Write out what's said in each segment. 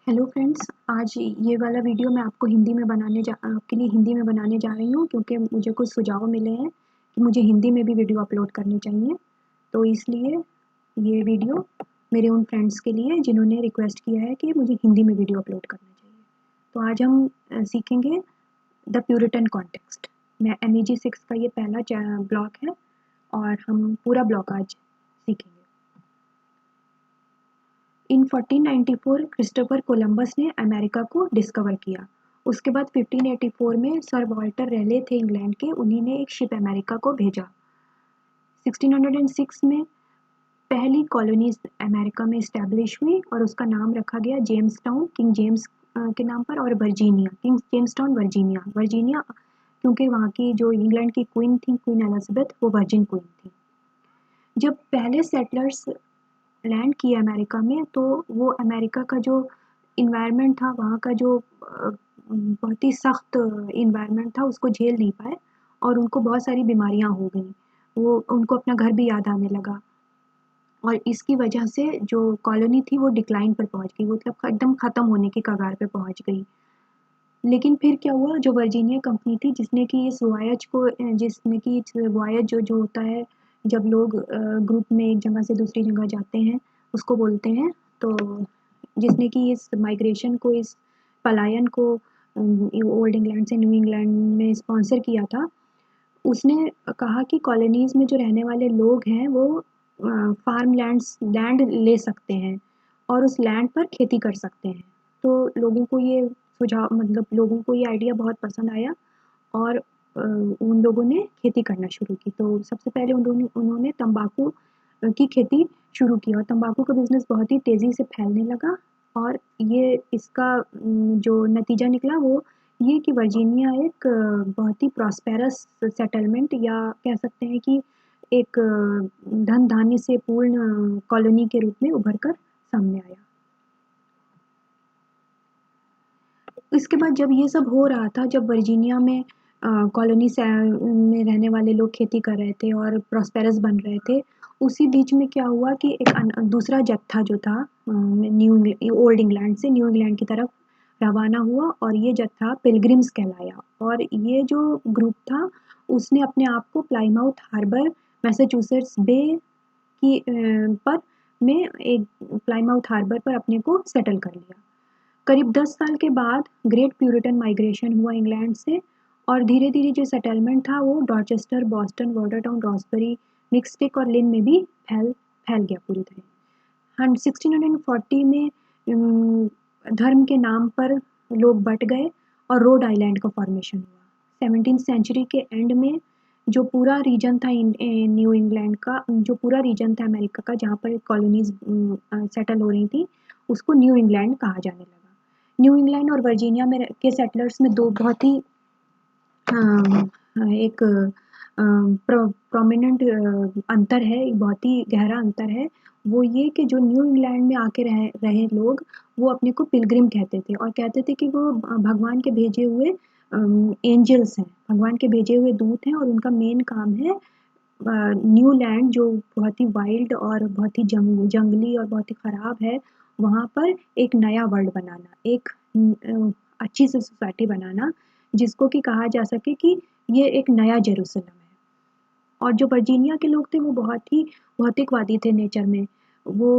Hello friends, आज ये वाला वीडियो मैं आपको आपके लिए हिंदी में बनाने जा रही हूँ क्योंकि मुझे कुछ सुझाव मिले हैं कि मुझे हिंदी में भी वीडियो अपलोड करनी चाहिए। तो इसलिए ये वीडियो मेरे उन फ्रेंड्स के लिए जिन्होंने रिक्वेस्ट किया है कि मुझे हिंदी में वीडियो अपलोड करना चाहिए। तो आज हम सीखेंगे द प्यूरिटन कॉन्टेक्स्ट। मैं MEG6 का ये पहला ब्लॉक है और हम पूरा ब्लॉक आज सीखेंगे। इन 1494 क्रिस्टोफर कोलंबस ने अमेरिका को डिस्कवर किया। उसके बाद 1584 में सर वॉल्टर रेले थे इंग्लैंड के, उन्हीं ने एक शिप अमेरिका को भेजा। 1606 में पहली कॉलोनीज अमेरिका में इस्टेब्लिश हुई और उसका नाम रखा गया जेम्स टाउन, किंग जेम्स के नाम पर, और Virginia, king James town Virginia. Virginia क्योंकि वहाँ की जो इंग्लैंड की क्वीन थी, क्वीन एलिजाबेथ, वो वर्जिन क्वीन थी। जब पहले सेटलर्स लैंड किया अमेरिका में, तो वो अमेरिका का जो इन्वायरमेंट था, वहाँ का जो बहुत ही सख्त इन्वायरमेंट था, उसको झेल नहीं पाए और उनको बहुत सारी बीमारियाँ हो गई। वो उनको अपना घर भी याद आने लगा और इसकी वजह से जो कॉलोनी थी वो डिक्लाइन पर पहुंच गई, मतलब एकदम ख़त्म होने की कगार पे पहुंच गई। लेकिन फिर क्या हुआ, जो वर्जीनिया कंपनी थी जिसने कि इस वॉयज जो होता है, जब लोग ग्रुप में एक जगह से दूसरी जगह जाते हैं, उसको बोलते हैं। तो जिसने कि इस माइग्रेशन को, इस पलायन को ओल्ड इंग्लैंड से न्यू इंग्लैंड में स्पॉन्सर किया था, उसने कहा कि कॉलोनीज़ में जो रहने वाले लोग हैं वो लैंड ले सकते हैं और उस लैंड पर खेती कर सकते हैं। तो लोगों को ये लोगों को ये आइडिया बहुत पसंद आया और उन लोगों ने खेती करना शुरू की। तो सबसे पहले उन्होंने तंबाकू की खेती शुरू की और तंबाकू का बिज़नेस बहुत ही तेज़ी से फैलने लगा और ये इसका जो नतीजा निकला वो ये कि वर्जीनिया एक बहुत ही प्रॉस्पेरस सेटलमेंट, या कह सकते हैं कि एक धन धान्य से पूर्ण कॉलोनी के रूप में उभर कर सामने आया। इसके बाद जब ये सब हो रहा था, जब वर्जीनिया में कॉलोनी में रहने वाले लोग खेती कर रहे थे और प्रॉस्पेरस बन रहे थे, उसी बीच में क्या हुआ कि एक दूसरा जत्था जो था ओल्ड इंग्लैंड से न्यू इंग्लैंड की तरफ रवाना हुआ और ये जत्था पिलग्रिम्स कहलाया। और ये जो ग्रुप था उसने अपने आप को प्लाईमाउथ हार्बर, मैसाचुसेट्स बे की पर में एक प्लाईमाउथ हार्बर पर अपने को सेटल कर लिया। करीब 10 साल के बाद ग्रेट प्यूरिटन माइग्रेशन हुआ इंग्लैंड से और धीरे धीरे जो सेटलमेंट था वो डॉर्चेस्टर, बॉस्टन, वाटरटाउन, रॉसबरी, मिक्सटिक और लिन में भी फैल फैल गया पूरी तरह। 1640 में धर्म के नाम पर लोग बट गए और रोड आइलैंड का फॉर्मेशन हुआ। 17th सेंचुरी के एंड में जो पूरा रीजन था न्यू इंग्लैंड का, जो पूरा रीजन था अमेरिका का जहाँ पर कॉलोनीज सेटल हो रही थी, उसको न्यू इंग्लैंड कहा जाने लगा। न्यू इंग्लैंड और वर्जीनिया में के सेटलर्स में दो बहुत ही एक प्रोमिनेंट अंतर है, एक बहुत ही गहरा अंतर है। वो ये कि जो न्यू इंग्लैंड में आके रहे लोग, वो अपने को पिलग्रिम कहते थे और कहते थे कि वो भगवान के भेजे हुए एंजल्स हैं, भगवान के भेजे हुए दूत हैं और उनका मेन काम है न्यू लैंड जो बहुत ही वाइल्ड और बहुत ही जंगली और बहुत ही ख़राब है, वहाँ पर एक नया वर्ल्ड बनाना, एक अच्छी सी सोसाइटी बनाना, जिसको कि कहा जा सके कि ये एक नया जेरूसलम है। और जो वर्जीनिया के लोग थे वो बहुत ही भौतिकवादी थे नेचर में। वो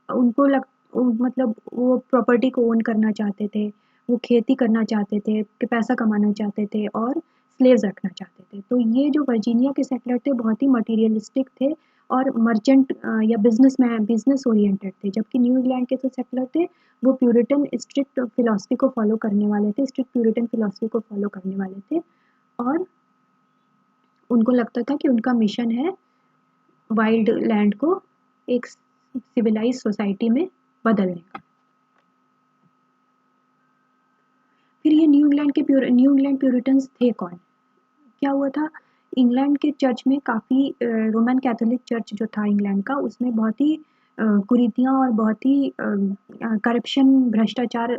उनको लग मतलब वो प्रॉपर्टी को ओन करना चाहते थे, वो खेती करना चाहते थे, कि पैसा कमाना चाहते थे और स्लेव्स रखना चाहते थे। तो ये जो वर्जीनिया के सेटलर थे बहुत ही मटीरियलिस्टिक थे और मर्चेंट या बिजनेस ओरिएंटेड थे, जबकि न्यू इंग्लैंड के जो सेटलर थे वो प्यूरिटन स्ट्रिक्ट फिलॉसफी को फॉलो करने वाले थे, स्ट्रिक्ट प्यूरिटन फिलॉसफी को फॉलो करने वाले थे और उनको लगता था कि उनका मिशन है वाइल्ड लैंड को एक सिविलाइज सोसाइटी में बदलने का। फिर ये न्यू इंग्लैंड प्यूरिटन्स थे कौन? क्या हुआ था, इंग्लैंड के चर्च में काफ़ी रोमन कैथोलिक चर्च जो था इंग्लैंड का, उसमें बहुत ही कुरीतियाँ और बहुत ही करप्शन, भ्रष्टाचार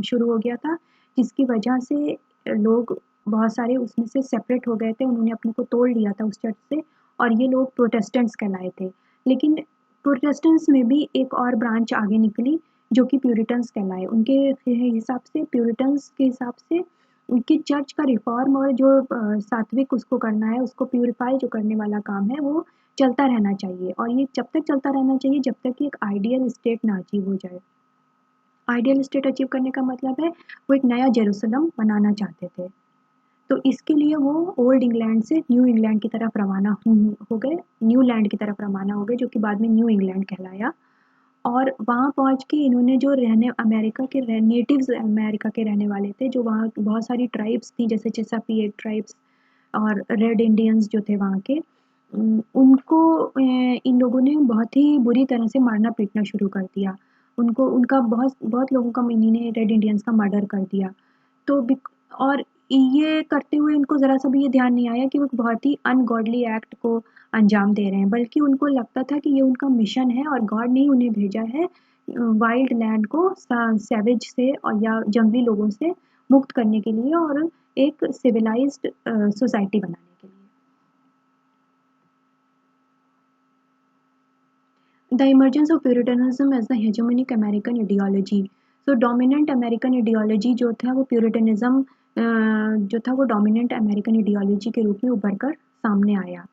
शुरू हो गया था, जिसकी वजह से लोग बहुत सारे उसमें से सेपरेट हो गए थे, उन्होंने अपने को तोड़ लिया था उस चर्च से और ये लोग प्रोटेस्टेंट्स कहलाए थे। लेकिन प्रोटेस्टेंट्स में भी एक और ब्रांच आगे निकली जो कि प्यूरिटन्स कहलाए। उनके हिसाब से, प्यूरिटन्स के हिसाब से उनकी चर्च का रिफॉर्म और जो सात्विक उसको करना है, उसको प्यूरिफाई जो करने वाला काम है, वो चलता रहना चाहिए। और ये जब तक चलता रहना चाहिए जब तक कि एक आइडियल स्टेट ना अचीव हो जाए। आइडियल स्टेट अचीव करने का मतलब है वो एक नया जेरूसलम बनाना चाहते थे। तो इसके लिए वो ओल्ड इंग्लैंड से न्यू इंग्लैंड की तरफ रवाना हो गए, न्यू लैंड की तरफ रवाना हो गए, जो कि बाद में न्यू इंग्लैंड कहलाया। और वहाँ पहुँच के इन्होंने जो रहने अमेरिका के नेटिव्स अमेरिका के रहने वाले थे, जो वहाँ बहुत सारी ट्राइब्स थी, जैसे चेसापीएक ट्राइब्स और रेड इंडियंस जो थे वहाँ के, उनको इन लोगों ने बहुत ही बुरी तरह से मारना पीटना शुरू कर दिया। उनको उनका बहुत बहुत लोगों का इन्हीं ने रेड इंडियंस का मर्डर कर दिया। तो और ये करते हुए इनको ज़रा सा भी ये ध्यान नहीं आया कि वो एक बहुत ही अनगॉडली एक्ट को अंजाम दे रहे हैं, बल्कि उनको लगता था कि ये उनका मिशन है और गॉड ने ही उन्हें भेजा है वाइल्ड लैंड को सैवेज से और या जंगली लोगों से मुक्त करने के लिए और एक सिविलाइज्ड सोसाइटी बनाने के लिए। The emergence of Puritanism as the hegemonic American ideology. So dominant American ideology जो था वो प्यूरिटनिज्म जो था वो डोमिनेंट अमेरिकन आइडियोलॉजी के रूप में उभर कर सामने आया।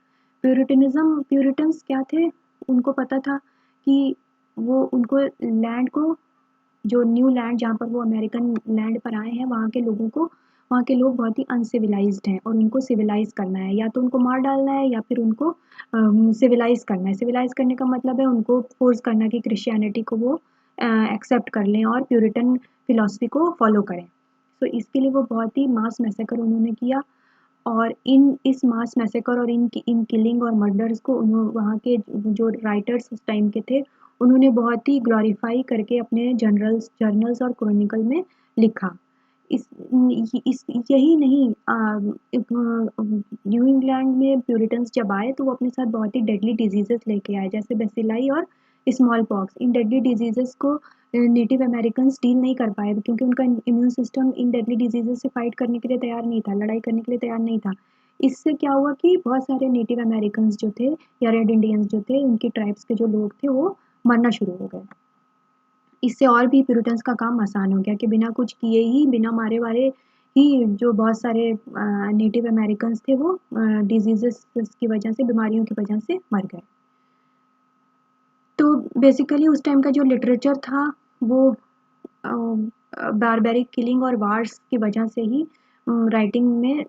प्यूरिटन्स क्या थे? उनको पता था कि वो उनको लैंड को, जो न्यू लैंड जहाँ पर वो अमेरिकन लैंड पर आए हैं, वहाँ के लोग बहुत ही अनसिविलाइज्ड हैं और उनको सिविलाइज करना है। या तो उनको मार डालना है या फिर उनको सिविलाइज करना है। सिविलाइज करने का मतलब है उनको फोर्स करना कि क्रिश्चियनिटी को वो एक्सेप्ट कर लें और प्यूरिटन फिलॉसफी को फॉलो करें। तो इसके लिए वो बहुत ही मास मैसेकर उन्होंने किया। और इस मास मैसेकर और इन किलिंग और मर्डर्स को वहाँ के जो राइटर्स उस टाइम के थे, उन्होंने बहुत ही ग्लोरीफाई करके अपने जर्नल्स और क्रॉनिकल में लिखा। इस यही नहीं, न्यू इंग्लैंड में प्यूरिटन्स जब आए तो वो अपने साथ बहुत ही डेडली डिजीजेस लेके आए, जैसे बेसिलाई और स्मॉल पॉक्स। इन डेडली डिजीजेस को नेटिव अमेरिकन्स डील नहीं कर पाए क्योंकि उनका immune system in deadly diseases से फाइट करने के लिए तैयार नहीं था, लड़ाई करने के लिए तैयार नहीं था। इससे क्या हुआ कि बहुत सारे नेटिव अमेरिकन्स जो थे या रेड इंडियंस जो थे, उनकी ट्राइब्स के जो लोग थे वो मरना शुरू हो गए। इससे और भी प्यूरिटन्स का काम आसान हो गया कि बिना कुछ किए ही, बिना मारे वारे ही जो बहुत सारे नेटिव अमेरिकन्स थे वो डिजीजेस की वजह से, बीमारियों की वजह से मर गए। तो बेसिकली उस टाइम का जो लिटरेचर था वो बारबेरिक किलिंग और वार्स की वजह से ही राइटिंग में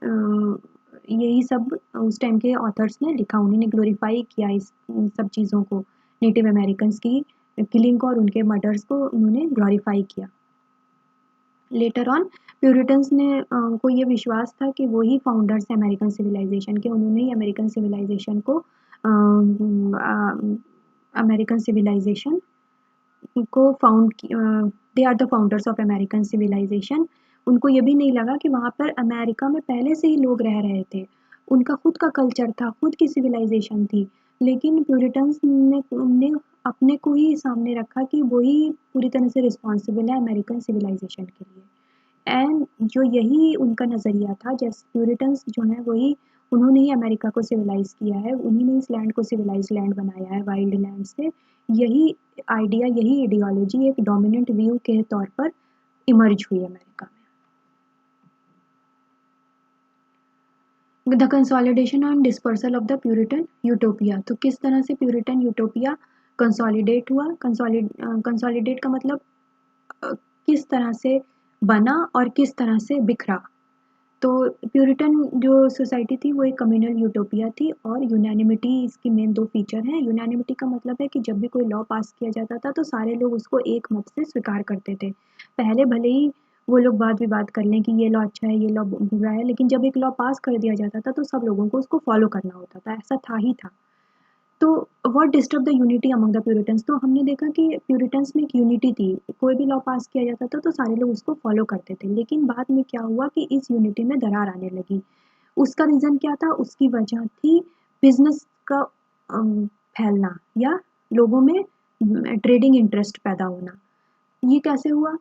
यही सब उस टाइम के ऑथर्स ने लिखा। उन्होंने ग्लोरीफाई किया इस सब चीज़ों को, नेटिव अमेरिकन्स की किलिंग को और उनके मर्डर्स को उन्होंने ग्लोरीफाई किया। लेटर ऑन प्यूरिटन्स ने को ये विश्वास था कि वो ही फाउंडर्स हैं अमेरिकन सिविलाइजेशन के। उन्होंने ही अमेरिकन सिविलाइजेशन को अमेरिकन सिविलाइजेशन को they are the founders of American civilization. उनको ये भी नहीं लगा कि वहाँ पर अमेरिका में पहले से ही लोग रह रहे थे, उनका खुद का कल्चर था, खुद की सिविलाइजेशन थी। लेकिन प्यूरिटन्स ने अपने को ही सामने रखा कि वही पूरी तरह से रिस्पॉन्सिबल है अमेरिकन सिविलाइजेशन के लिए। एंड जो यही उनका नज़रिया था, जैसे प्यूरिटन्स जो हैं वही, उन्होंने ही अमेरिका को सिविलाइज किया है, उन्हीं ने इस लैंड को सिविलाइज लैंड बनाया है वाइल्ड लैंड से। यही आइडिया, यही आइडियोलॉजी एक डोमिनेंट व्यू के तौर पर इमर्ज हुई अमेरिका में। The consolidation and dispersal of the Puritan utopia. तो किस तरह से प्यूरिटन यूटोपिया कंसोलिडेट हुआ? कंसोलिडेट का मतलब किस तरह से बना और किस तरह से बिखरा। तो प्यूरिटन जो सोसाइटी थी वो एक कम्युनल यूटोपिया थी और यूनानिमिटी इसकी मेन दो फीचर हैं। यूनानिमिटी का मतलब है कि जब भी कोई लॉ पास किया जाता था तो सारे लोग उसको एक मत से स्वीकार करते थे। पहले भले ही वो लोग वाद विवाद कर लें कि ये लॉ अच्छा है, ये लॉ बुरा है, लेकिन जब एक लॉ पास कर दिया जाता था तो सब लोगों को उसको फॉलो करना होता था। ऐसा था ही था। तो what disturb the unity among the Puritans? तो हमने देखा कि प्यूरिटन्स में एक यूनिटी थी, कोई भी लॉ पास किया जाता था तो सारे लोग उसको फॉलो करते थे। लेकिन बाद में क्या हुआ कि इस यूनिटी में दरार आने लगी। उसका रीज़न क्या था? उसकी वजह थी बिजनेस का फैलना या लोगों में ट्रेडिंग इंटरेस्ट पैदा होना। ये कैसे हुआ?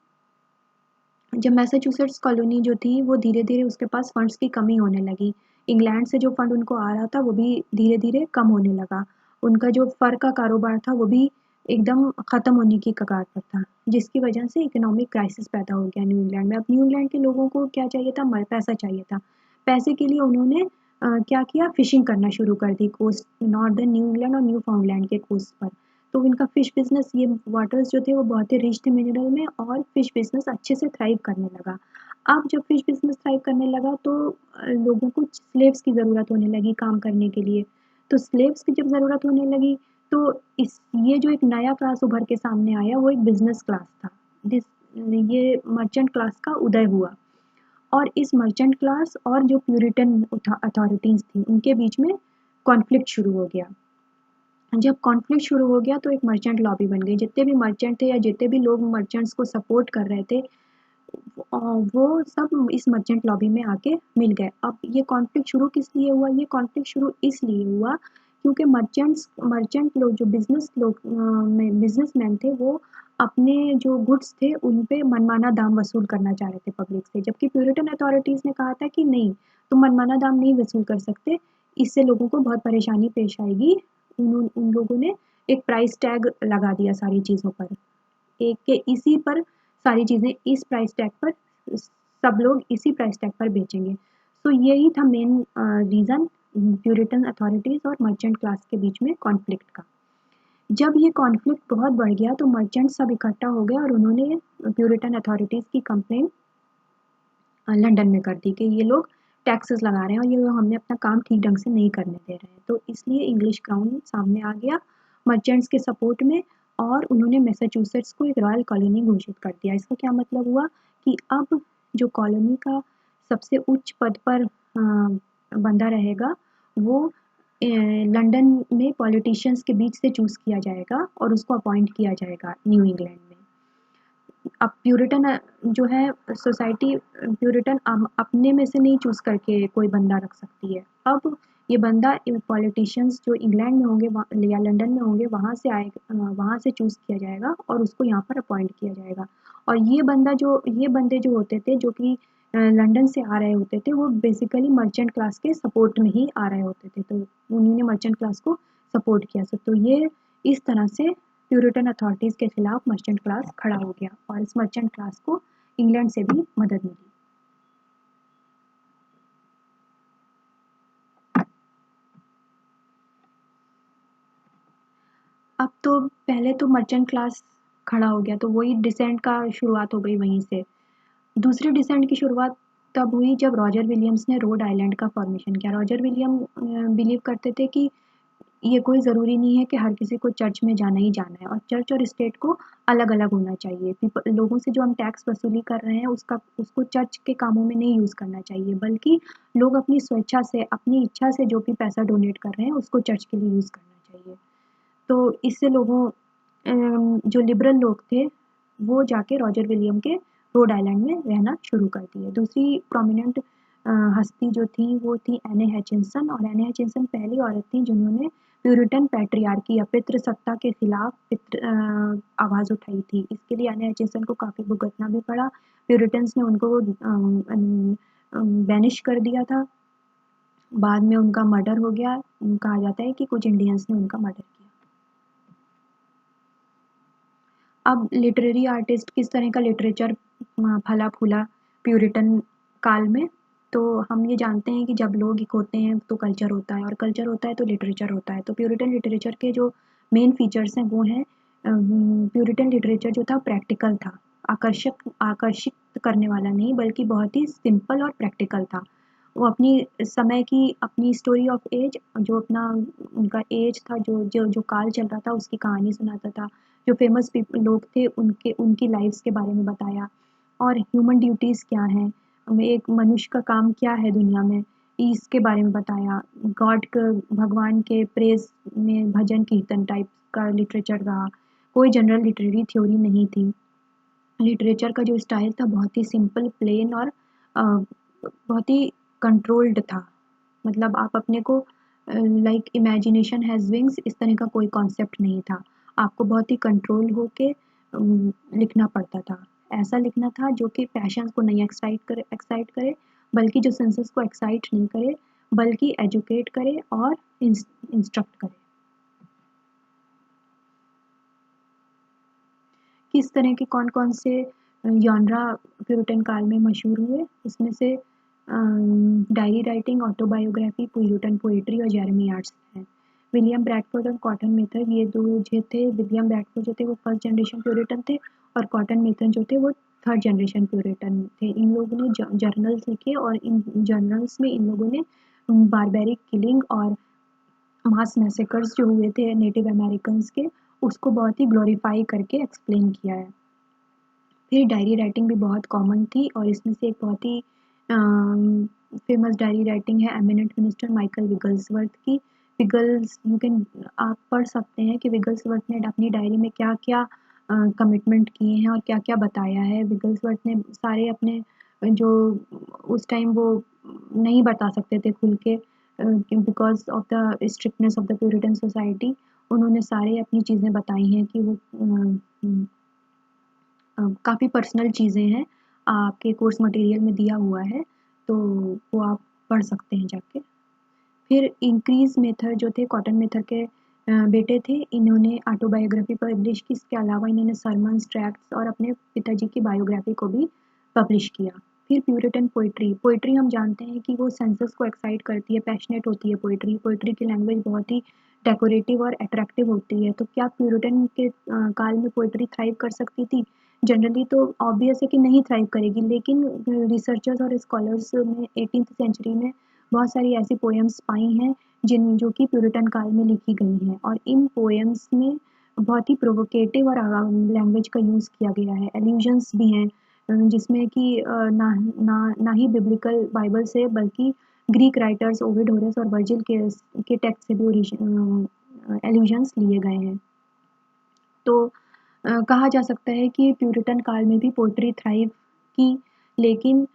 जब मैसाचुसेट्स कॉलोनी जो थी वो धीरे धीरे उसके पास फंड्स की कमी होने लगी, इंग्लैंड से जो फंड उनको आ रहा था वो भी धीरे धीरे कम होने लगा, उनका जो फर का कारोबार था वो भी एकदम ख़त्म होने की कगार पर था, जिसकी वजह से इकोनॉमिक क्राइसिस पैदा हो गया न्यू इंग्लैंड में। अब न्यू इंग्लैंड के लोगों को क्या चाहिए था? पैसा चाहिए था। पैसे के लिए उन्होंने क्या किया? फ़िशिंग करना शुरू कर दी कोस्ट नॉर्दर्न न्यू इंग्लैंड और न्यू फाउंडलैंड के कोस्ट पर। तो इनका फ़िश बिज़नेस, ये वाटर्स जो थे वो बहुत ही रिच थे मिनरल में, और फ़िश बिज़नेस अच्छे से थ्राइव करने लगा। अब जब फ़िश बिज़नेस थ्राइव करने लगा तो लोगों को स्लेव्स की ज़रूरत होने लगी काम करने के लिए। तो स्लेव्स की जब ज़रूरत होने लगी तो इस ये जो एक नया क्लास उभर के सामने आया वो एक बिज़नेस क्लास था। दिस ये मर्चेंट क्लास का उदय हुआ, और इस मर्चेंट क्लास और जो प्यूरिटन अथॉरिटीज़ थी उनके बीच में कॉन्फ्लिक्ट शुरू हो गया। जब कॉन्फ्लिक्ट शुरू हो गया तो एक मर्चेंट लॉबी बन गई। जितने भी मर्चेंट थे या जितने भी लोग मर्चेंट्स को सपोर्ट कर रहे थे, वो सब इस मर्चेंट लॉबी में आके मिल गए। अब ये कॉन्फ्लिक्ट शुरू किस लिए हुआ? ये कॉन्फ्लिक्ट शुरू इसलिए हुआ क्योंकि मर्चेंट लोग, जो बिज़नेसमैन थे, वो अपने जो गुड्स थे उन पे मनमाना दाम वसूल करना चाह रहे थे पब्लिक से। जबकि प्यूरिटन अथॉरिटीज़ ने कहा था कि नहीं, तुम मनमाना दाम नहीं वसूल कर सकते, इससे लोगों को बहुत परेशानी पेश आएगी। उन लोगों ने एक प्राइस टैग लगा दिया सारी चीज़ों पर। एक के इसी पर सारी चीज़ें इस प्राइस टैग पर, सब लोग इसी प्राइस टैग पर बेचेंगे। तो यही था मेन रीज़न प्यूरिटन अथॉरिटीज़ और मर्चेंट क्लास के बीच में कॉन्फ्लिक्ट का। जब ये कॉन्फ्लिक्ट बहुत बढ़ गया तो मर्चेंट सब इकट्ठा हो गए और उन्होंने प्यूरिटन अथॉरिटीज़ की कंप्लेंट लंदन में कर दी कि ये लोग टैक्सेस लगा रहे हैं और ये लोग हमें अपना काम ठीक ढंग से नहीं करने दे रहे हैं। तो इसलिए इंग्लिश क्राउन सामने आ गया मर्चेंट्स के सपोर्ट में, और उन्होंने मैसाचुसेट्स को एक रॉयल कॉलोनी घोषित कर दिया। इसका क्या मतलब हुआ कि अब जो कॉलोनी का सबसे उच्च पद पर बंदा रहेगा वो लंदन में पॉलिटिशियंस के बीच से चूज़ किया जाएगा और उसको अपॉइंट किया जाएगा न्यू इंग्लैंड में। अब प्यूरिटन जो है सोसाइटी, प्यूरिटन अपने में से नहीं चूज़ करके कोई बंदा रख सकती है। अब ये बंदा पॉलिटिशियंस जो इंग्लैंड में होंगे या लंदन में होंगे वहाँ से चूज़ किया जाएगा और उसको यहाँ पर अपॉइंट किया जाएगा। और ये बंदे जो होते थे जो कि लंदन से आ रहे होते थे, वो बेसिकली मर्चेंट क्लास के सपोर्ट में ही आ रहे होते थे। तो उन्होंने मर्चेंट क्लास को सपोर्ट किया। तो ये इस तरह से प्यूरिटन अथॉरिटीज़ के खिलाफ मर्चेंट क्लास खड़ा हो गया, और इस मर्चेंट क्लास को इंग्लैंड से भी मदद मिली। अब तो पहले तो मर्चेंट क्लास खड़ा हो गया, तो वही डिसेंट का शुरुआत हो गई वहीं से। दूसरी डिसेंट की शुरुआत तब हुई जब रॉजर विलियम्स ने रोड आइलैंड का फॉर्मेशन किया। रॉजर विलियम बिलीव करते थे कि ये कोई ज़रूरी नहीं है कि हर किसी को चर्च में जाना ही जाना है, और चर्च और स्टेट को अलग-अलग होना चाहिए। लोगों से जो हम टैक्स वसूली कर रहे हैं उसको चर्च के कामों में नहीं यूज़ करना चाहिए, बल्कि लोग अपनी स्वेच्छा से, अपनी इच्छा से जो भी पैसा डोनेट कर रहे हैं उसको चर्च के लिए यूज़ करना चाहिए। तो इससे जो लिबरल लोग थे वो जाके रॉजर विलियम के रोड आइलैंड में रहना शुरू कर दिए। दूसरी प्रोमिनेंट हस्ती जो थी वो थी एने हचिंसन, और एने हचिंसन पहली औरत थी जिन्होंने प्यूरिटन पैट्रियार्की या पितृसत्ता के खिलाफ आवाज़ उठाई थी। इसके लिए एने हचिंसन को काफ़ी भुगतना भी पड़ा। प्यूरिटन्स ने उनको बैनिश कर दिया था। बाद में उनका मर्डर हो गया। कहा जाता है कि कुछ इंडियंस ने उनका मर्डर किया। अब लिटरेरी आर्टिस्ट किस तरह का लिटरेचर फला फूला प्यूरिटन काल में, तो हम ये जानते हैं कि जब लोग एक होते हैं तो कल्चर होता है, और कल्चर होता है तो लिटरेचर होता है। तो प्यूरिटन लिटरेचर के जो मेन फीचर्स हैं वो हैं, प्यूरिटन लिटरेचर जो था प्रैक्टिकल था, आकर्षित करने वाला नहीं, बल्कि बहुत ही सिंपल और प्रैक्टिकल था। वो अपनी समय की अपनी स्टोरी ऑफ एज, जो अपना उनका एज था, जो जो जो काल चल रहा था उसकी कहानी सुनाता था। जो फेमस लोग थे उनकी लाइफ्स के बारे में बताया, और ह्यूमन ड्यूटीज़ क्या हैं, एक मनुष्य का काम क्या है दुनिया में, इसके बारे में बताया। भगवान के प्रेज़ में भजन कीर्तन टाइप का लिटरेचर रहा। कोई जनरल लिटरेरी थ्योरी नहीं थी। लिटरेचर का जो स्टाइल था बहुत ही सिंपल, प्लेन और बहुत ही कंट्रोल्ड था। मतलब आप अपने को लाइक इमेजिनेशन हैज़ विंग्स, इस तरह का कोई कॉन्सेप्ट नहीं था। आपको बहुत ही कंट्रोल होके लिखना पड़ता था। ऐसा लिखना था जो कि पैशंस को नहीं एक्साइट करे, बल्कि जो सेंसेस को एक्साइट नहीं करे, बल्कि एजुकेट करे और इंस्ट्रक्ट करे। किस तरह के कौन कौन से जॉनरा प्यूरिटन काल में मशहूर हुए, उसमें से diary writing, autobiography, Puritan poetry और जेरेमी आर्ट्स हैं। विलियम ब्रैडफोर्ड और कॉटन मैथर, ये दो जो थे, विलियम ब्रैडफोर्ड जो थे वो फर्स्ट जनरेशन प्यूरिटन थे और कॉटन मैथर जो थे वो थर्ड जनरेशन प्यूरिटन थे। इन लोगों ने जर्नल्स लिखे और इन जर्नल्स में इन लोगों ने बारबेरिक किलिंग और मास मैसेकर्स जो हुए थे नेटिव अमेरिकन्स के, उसको बहुत ही ग्लोरीफाई करके एक्सप्लेन किया है। फिर डायरी राइटिंग भी बहुत कॉमन थी और इसमें से एक बहुत ही फेमस डायरी राइटिंग है एमिनेंट मिनिस्टर माइकल विगल्सवर्थ की। आप पढ़ सकते हैं कि विगल्सवर्थ ने अपनी डायरी में क्या क्या कमिटमेंट किए हैं और क्या क्या बताया है। विगल्सवर्थ ने सारे अपने जो उस टाइम वो नहीं बता सकते थे खुल के because of the strictness of the Puritan society, उन्होंने सारे अपनी चीज़ें बताई हैं कि वो काफ़ी पर्सनल चीज़ें हैं, आपके कोर्स मटेरियल में दिया हुआ है, तो वो आप पढ़ सकते हैं जाके। फिर इंक्रीज मेथर जो थे कॉटन मेथर के बेटे थे, इन्होंने ऑटोबायोग्राफी पब्लिश की। इसके अलावा इन्होंने सरमन्स, ट्रैक्ट्स और अपने पिताजी की बायोग्राफी को भी पब्लिश किया। फिर प्यूरिटन पोइट्री, पोइट्री हम जानते हैं कि वो सेंसेस को एक्साइट करती है, पैशनेट होती है पोइट्री। पोइट्री की लैंग्वेज बहुत ही डेकोरेटिव और अट्रैक्टिव होती है। तो क्या प्यूरिटन के काल में पोइट्री थ्राइव कर सकती थी? जनरली तो ऑब्वियस है कि नहीं थ्राइव करेगी, लेकिन रिसर्चर्स और स्कॉलर्स ने 18th सेंचुरी में बहुत सारी ऐसी पोएम्स पाई हैं जो कि प्यूरिटन काल में लिखी गई हैं और इन पोएम्स में बहुत ही प्रोवोकेटिव और लैंग्वेज का यूज़ किया गया है। एल्यूजन्स भी हैं जिसमें कि ना ही बिब्लिकल बाइबल से बल्कि ग्रीक राइटर्स ओविड, होरेस और वर्जिल के टेक्स्ट से भी एल्यूजन्स लिए गए हैं। तो कहा जा सकता है कि प्यूरिटन काल में भी पोइट्री थ्राइव की, लेकिन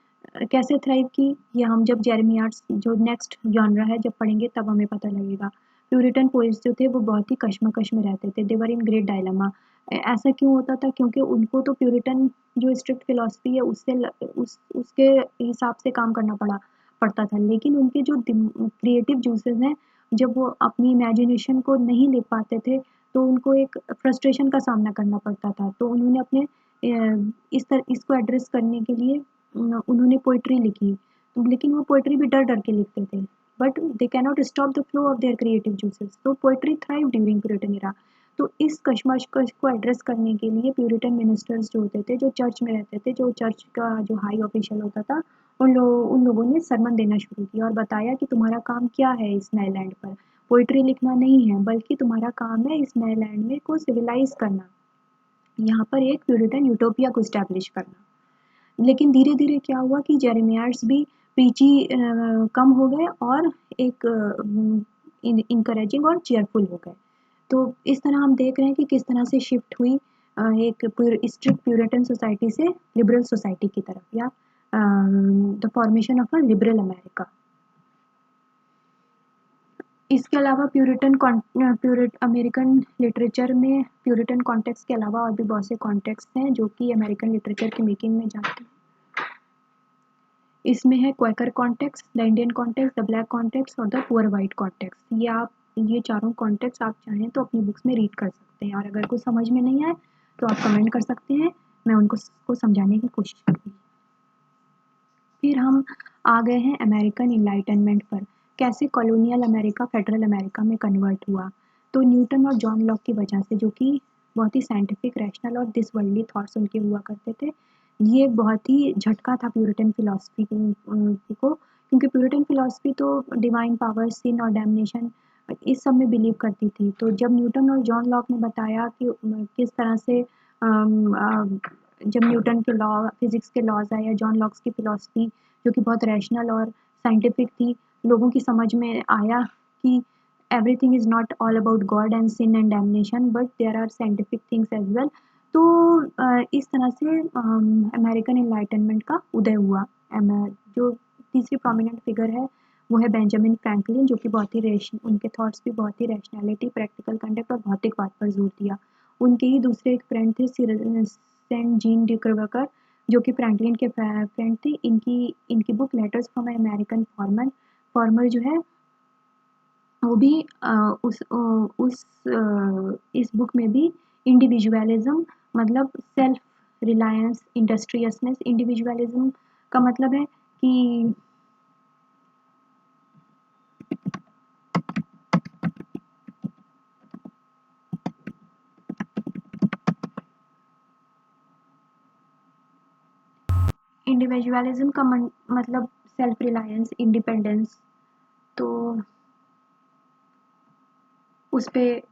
कैसे थ्राइव की ये हम जब जेरेमी आर्ट्स जो नेक्स्ट जॉनरा है जब पढ़ेंगे तब हमें पता लगेगा। प्यूरिटन पोइट्स जो थे वो बहुत ही कश्मकश में रहते थे, दे वर इन ग्रेट डायलेमा। ऐसा क्यों होता था? क्योंकि उनको तो प्यूरिटन जो स्ट्रिक्ट फिलॉसफी है उसके हिसाब से काम करना पड़ता था, लेकिन उनके जो क्रिएटिव जूसेस हैं, जब वो अपनी इमेजिनेशन को नहीं ले पाते थे तो उनको एक फ्रस्ट्रेशन का सामना करना पड़ता था। तो उन्होंने अपने इसको एड्रेस करने के लिए उन्होंने पोइट्री लिखी, लेकिन वो पोइट्री भी डर डर के लिखते थे, but they can not stop the flow of their creative juices. तो poetry thrive during Puritan era. तो इस कशमकश को एड्रेस करने के लिए प्यूरिटन मिनिस्टर्स जो होते थे, जो चर्च में रहते थे, जो चर्च का जो हाई ऑफिशियल होता था, उन लोगों ने सरमन देना शुरू किया और बताया कि तुम्हारा काम क्या है इस नए लैंड पर। पोइट्री लिखना नहीं है, बल्कि तुम्हारा काम है इस नए लैंड में को सिविलाइज करना, यहाँ पर एक प्यूरिटन यूटोपिया को इस्टेब्लिश करना। लेकिन धीरे धीरे क्या हुआ कि जेरेमियाड्स भी प्रीची कम हो गए और एक इनकरेजिंग और चेयरफुल हो गए। तो इस तरह हम देख रहे हैं कि किस तरह से शिफ्ट हुई एक स्ट्रिक्ट प्यूरिटन सोसाइटी से लिबरल सोसाइटी की तरफ, या the formation of a liberal America. इसके अलावा अमेरिकन लिटरेचर में प्यूरिटन कॉन्टेक्स्ट के अलावा और भी बहुत से कॉन्टेक्स्ट हैं जो कि अमेरिकन लिटरेचर की मेकिंग में जाते हैं। इसमें है Quaker context, the Indian context, the black context और द पुअर वाइट कॉन्टेक्स्ट। ये चारों कॉन्टेक्स्ट आप चाहें तो अपनी बुक्स में रीड कर सकते हैं और अगर कुछ समझ में नहीं आए तो आप कमेंट कर सकते हैं, मैं उनको समझाने की कोशिश करूँगी। फिर हम आ गए हैं अमेरिकन इनलाइटनमेंट पर, कैसे कॉलोनियल अमेरिका फेडरल अमेरिका में कन्वर्ट हुआ। तो न्यूटन और जॉन लॉक की वजह से, जो कि बहुत ही साइंटिफिक, रैशनल और दिस वर्ल्डली थॉट्स उनके हुआ करते थे। ये एक बहुत ही झटका था प्यूरिटन फिलॉसफी को, क्योंकि प्यूरिटन फिलॉसफी तो डिवाइन पावर, सिन और डैमनेशन इस सब में बिलीव करती थी। तो जब न्यूटन और जॉन लॉक ने बताया कि किस तरह से जब न्यूटन के लॉ, फिजिक्स के लॉज आए, या जॉन लॉक्स की फिलॉसफी जो कि बहुत रैशनल और साइंटिफिक थी, लोगों की समझ में आया कि everything is not all about God and sin and damnation, but there are scientific things as well. तो इस तरह से अमेरिकन एनलाइटनमेंट का उदय हुआ। जो तीसरी प्रोमिनेंट फिगर है वो है बेंजामिन फ्रैंकलिन, जो कि बहुत ही उनके थॉट्स भी बहुत ही रैशनैलिटी, प्रैक्टिकल कंडक्ट और भौतिकवाद पर जोर दिया। उनके ही दूसरे एक फ्रेंड थे सेंट जीन ड्यूकरकर, जो कि फ्रैंकलिन के फ्रेंड थे। इनकी book letters from American farmer जो है वो भी इस बुक में भी इंडिविजुअलिज्म मतलब सेल्फ रिलायंस, इंडस्ट्रियसनेस। इंडिविजुअलिज्म का मतलब है कि इंडिविजुअलिज्म का मतलब सेल्फ रिलायंस, इंडिपेंडेंस। तो उस पे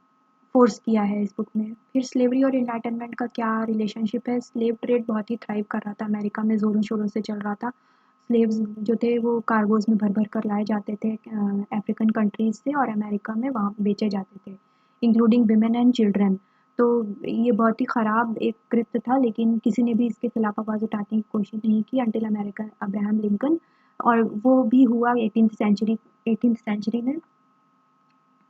फोर्स किया है इस बुक में। फिर स्लेवरी और एनलाइटनमेंट का क्या रिलेशनशिप है। स्लेव ट्रेड बहुत ही थ्राइव कर रहा था अमेरिका में, ज़ोरों शोरों से चल रहा था। स्लेव्स जो थे वो कार्गोज में भर भर कर लाए जाते थे अफ्रीकन कंट्रीज से, और अमेरिका में वहाँ बेचे जाते थे, इंक्लूडिंग विमेन एंड चिल्ड्रन। तो ये बहुत ही ख़राब एक कृत्य था, लेकिन किसी ने भी इसके खिलाफ आवाज़ उठाने की कोशिश नहीं की अंटिल अमेरिका अब्राहम लिंकन। और वो भी हुआ 18th सेंचुरी में।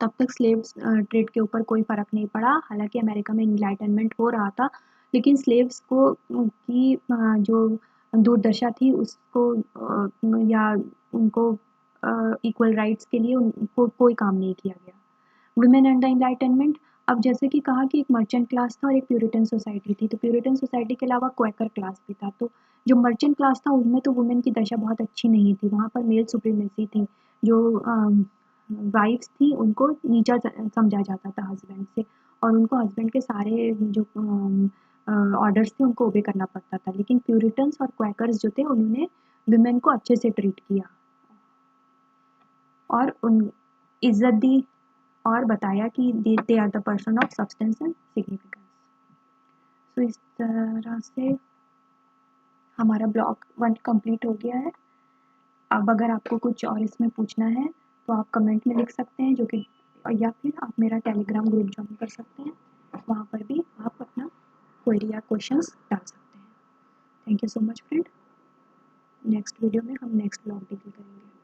तब तक स्लेव्स ट्रेड के ऊपर कोई फ़र्क नहीं पड़ा। हालांकि अमेरिका में इनलाइटनमेंट हो रहा था, लेकिन स्लेव्स को की जो दुर्दशा थी उसको या उनको इक्वल राइट्स के लिए उनको कोई काम नहीं किया गया। Women and the enlightenment. अब जैसे कि कहा कि एक मर्चेंट क्लास था और एक प्यूरिटन सोसाइटी थी, तो प्यूरिटन सोसाइटी के अलावा क्वैकर क्लास भी था। तो जो मर्चेंट क्लास था उनमें तो वुमेन की दशा बहुत अच्छी नहीं थी, वहाँ पर मेल सुप्रीमेसी थी। जो वाइफ्स थी उनको नीचा समझा जाता था हस्बैंड से, और उनको हस्बैंड के सारे जो ऑर्डर्स थे उनको ओबे करना पड़ता था। लेकिन प्यूरिटन्स और क्वैकर्स जो थे उन्होंने वुमेन को अच्छे से ट्रीट किया और उन इज्जत दी, और बताया कि they are the person of substance and significance. तो इस तरह से हमारा ब्लॉग 1 कंप्लीट हो गया है। अब अगर आपको कुछ और इसमें पूछना है तो आप कमेंट में लिख सकते हैं, जो कि या फिर आप मेरा टेलीग्राम ग्रुप ज्वाइन कर सकते हैं, वहाँ पर भी आप अपना क्वेरी या क्वेश्चंस डाल सकते हैं। Thank you so much friend. Next video में हम नेक्स्ट ब्लॉग डील करेंगे।